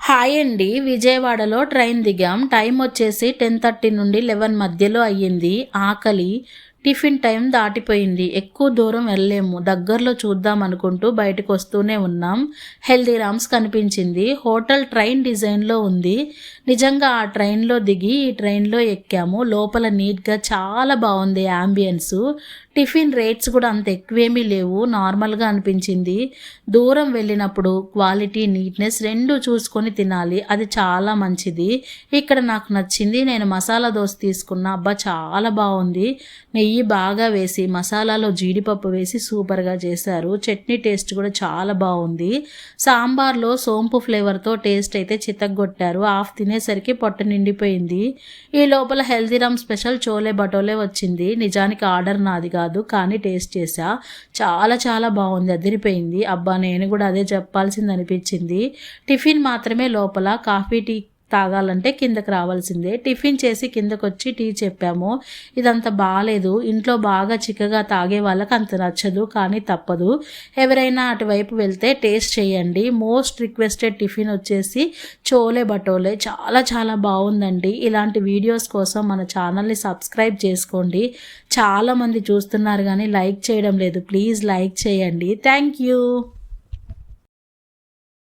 Hi అండి. విజయవాడలో train దిగాం. టైం వచ్చేసి 10:30 నుండి 11 మధ్యలో అయ్యింది. ఆకలి, టిఫిన్ టైం దాటిపోయింది. ఎక్కువ దూరం వెళ్ళలేము. దగ్గరలో చూద్దాం అనుకుంటూ బయటకు వస్తూనే ఉన్నాం. హెల్దీరామ్స్ కనిపించింది. హోటల్ ట్రైన్ డిజైన్లో ఉంది. నిజంగా ఆ ట్రైన్లో దిగి ఈ ట్రైన్లో ఎక్కాము. లోపల నీట్గా చాలా బాగుంది యాంబియన్స్. టిఫిన్ రేట్స్ కూడా అంత ఎక్కువేమీ లేవు, నార్మల్గా అనిపించింది. దూరం వెళ్ళినప్పుడు క్వాలిటీ, నీట్నెస్ రెండు చూసుకొని తినాలి, అది చాలా మంచిది. ఇక్కడ నాకు నచ్చింది. నేను మసాలా దోశ తీసుకున్నా. అబ్బా చాలా బాగుంది. నెయ్యి బాగా వేసి మసాలాలో జీడిపప్పు వేసి సూపర్గా చేశారు. చట్నీ టేస్ట్ కూడా చాలా బాగుంది. సాంబార్లో సోంపు ఫ్లేవర్తో టేస్ట్ అయితే చితగ్గొట్టారు. హాఫ్ తినేసరికి పొట్ట నిండిపోయింది. ఈ లోపల హెల్దీరామ్ స్పెషల్ చోలే భటోలే వచ్చింది. నిజానికి ఆర్డర్ నాది కాదు, కానీ టేస్ట్ చేసా. చాలా చాలా బాగుంది, అదిరిపోయింది. అబ్బా నేను కూడా అదే చెప్పాల్సింది అనిపించింది. టిఫిన్ మాత్రమే లోపల, కాఫీ టీ తాగాలంటే కిందకి రావాల్సిందే. టిఫిన్ చేసి కిందకు వచ్చి టీ చెప్పాము. ఇదంతా బాగాలేదు. ఇంట్లో బాగా చిక్కగా తాగే వాళ్ళకి అంత నచ్చదు, కానీ తప్పదు. ఎవరైనా అటువైపు వెళ్తే టేస్ట్ చేయండి. మోస్ట్ రిక్వెస్టెడ్ టిఫిన్ వచ్చేసి చోలే భటోలే. చాలా చాలా బాగుందండి. ఇలాంటి వీడియోస్ కోసం మన ఛానల్ని సబ్స్క్రైబ్ చేసుకోండి. చాలామంది చూస్తున్నారు కానీ లైక్ చేయడం లేదు. ప్లీజ్ లైక్ చేయండి. Thank you.